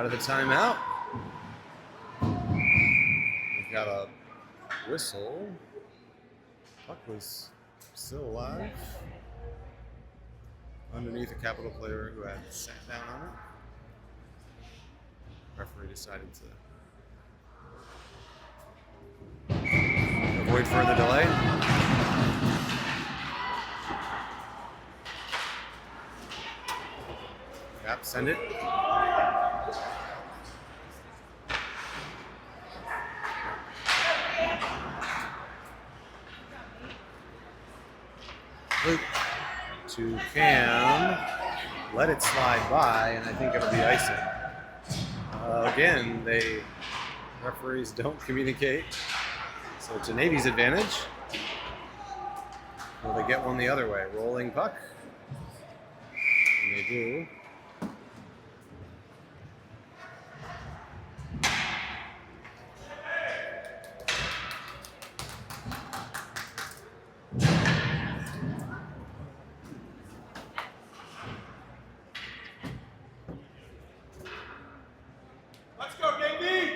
of the timeout. We've got a whistle. Puck was still alive. Underneath a Capital player who had sat down on it. Referee decided to avoid further delay. Yep, send it. Luke to Cam. Let it slide by, and I think it'll be icing. Again, referees don't communicate, so it's a Navy's advantage. Will they get one the other way? Rolling puck. And they do. Let's go, Navy!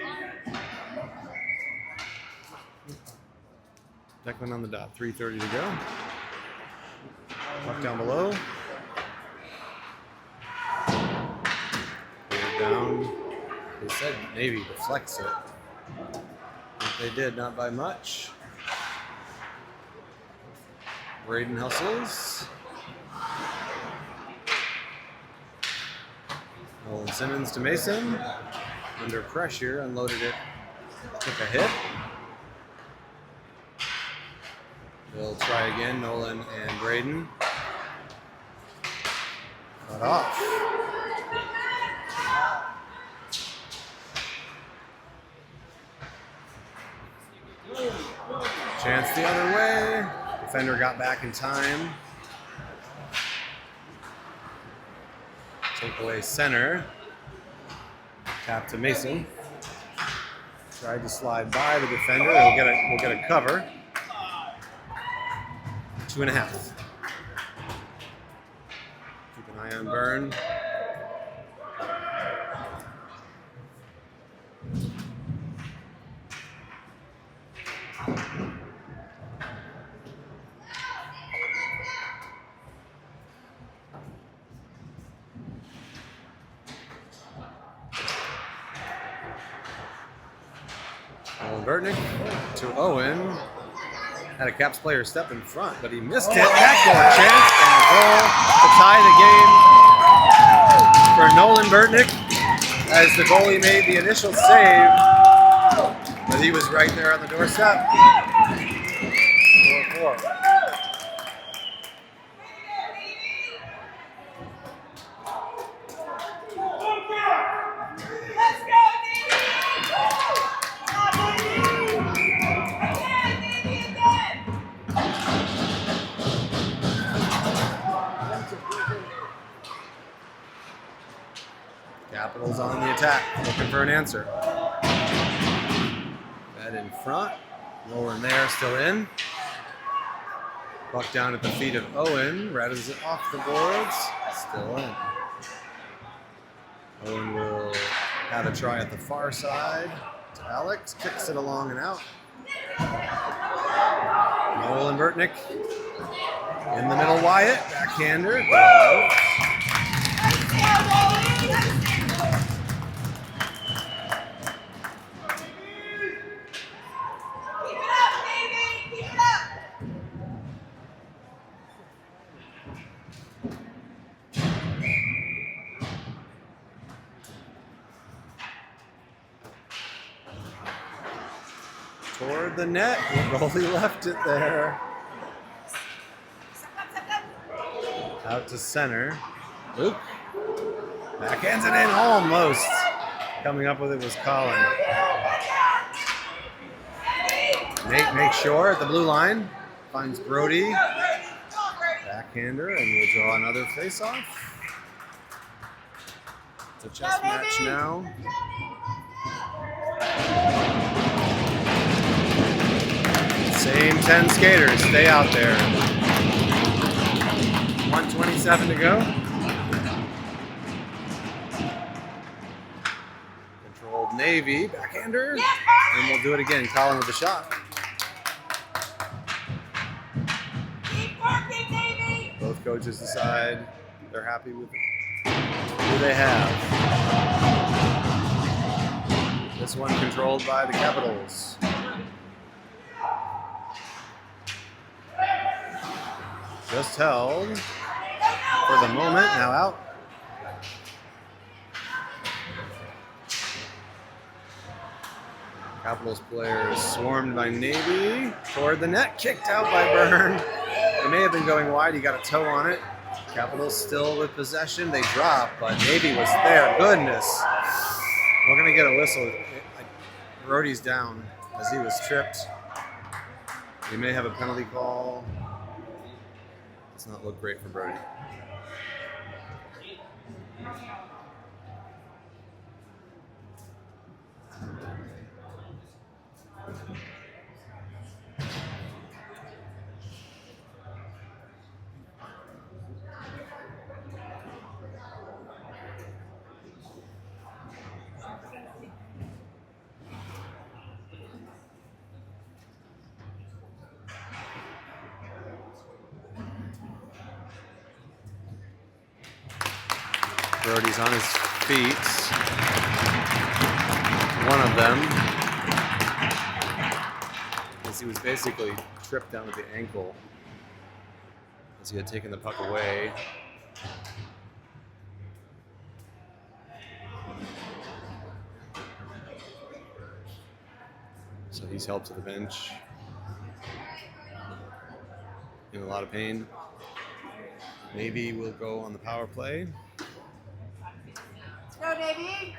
Declan on the dot. 3:30 to go. Puck down below. Pull it down. They said Navy deflects it. But they did, not by much. Braden hustles. Nolan Simmons to Mason. Under pressure, unloaded it. Took a hit. They'll try again, Nolan and Braden. Cut off. Chance the other way. Defender got back in time. Take away center. Tap to Mason. Tried to slide by the defender. We'll get a cover. 2.5. Keep an eye on Byrne. Owen Burtnick to Owen. Had a Caps player step in front, but he missed it. Backdoor chance and a goal to tie the game for Nolan Burtnick as the goalie made the initial save, but he was right there on the doorstep. 4-4. Capitals on the attack, looking for an answer. That in front, Nolan there, still in. Puck down at the feet of Owen, rattles it off the boards, still in. Owen will have a try at the far side to Alex, kicks it along and out. Nolan Burtnick in the middle, Wyatt, backhander. Toward the net, goalie left it there. Out to center. Luke backhands it in almost. Coming up with it was Colin. Nate makes sure at the blue line. Finds Brody. Backhander, and we'll draw another face-off. It's a chess match now. Same 10 skaters, stay out there. 1:27 to go. Navy. Backhander. And we'll do it again. Colin with the shot. Keep working, Navy. Both coaches decide they're happy with who they have. This one controlled by the Capitals. Just held for the moment, now out. Capitals players swarmed by Navy toward the net, kicked out by Byrne. It may have been going wide, he got a toe on it. Capitals still with possession, they drop, but Navy was there, goodness. We're gonna get a whistle. Brody's down as he was tripped. We may have a penalty call. Does not look great for Brody. Brody's on his feet. One of them, as he was basically tripped down at the ankle as he had taken the puck away. So he's held to the bench in a lot of pain. Navy will go on the power play. Let's go, Navy.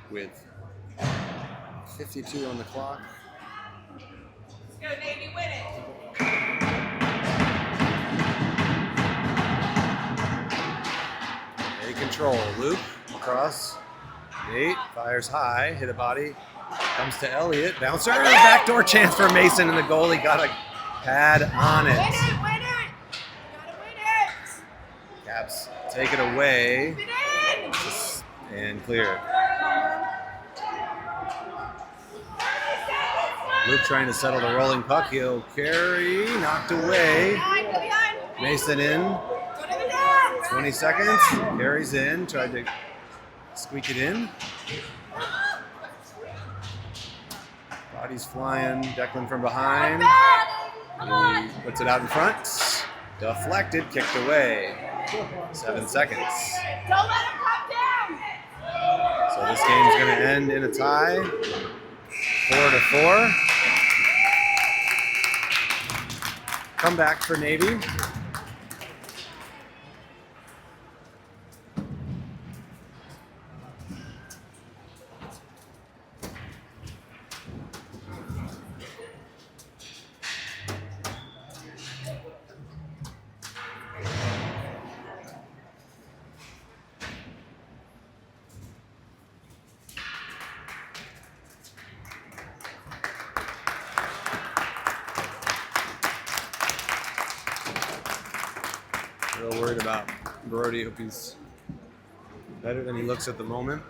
With 52 on the clock. Let's go, Navy. Win it. Any control. Luke across. Nate fires high, hit a body. Comes to Elliott. Bouncer. Backdoor chance for Mason, and the goalie got a pad on it. Win it. Win it. Gotta win it. Caps take it away Win it. and clear. Luke trying to settle the rolling puck. He'll carry. Knocked away. Behind, go behind. Mason in. Go to the net. 20 seconds. Carries in. Tried to squeak it in. Body's flying. Declan from behind. Come on. He puts it out in front. Deflected. Kicked away. 7 seconds. Don't let him come down. So this game's going to end in a tie. 4-4. Comeback for Navy. Real worried about Brody. Hope he's better than he looks at the moment.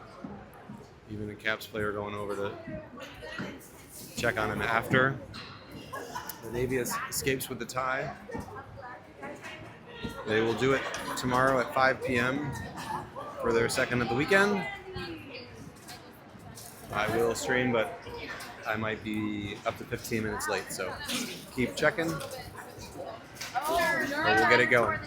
Even the Caps player going over to check on him after. The Navy escapes with the tie. They will do it tomorrow at 5 p.m. for their second of the weekend. I will stream, but I might be up to 15 minutes late, so keep checking. But we'll get it going.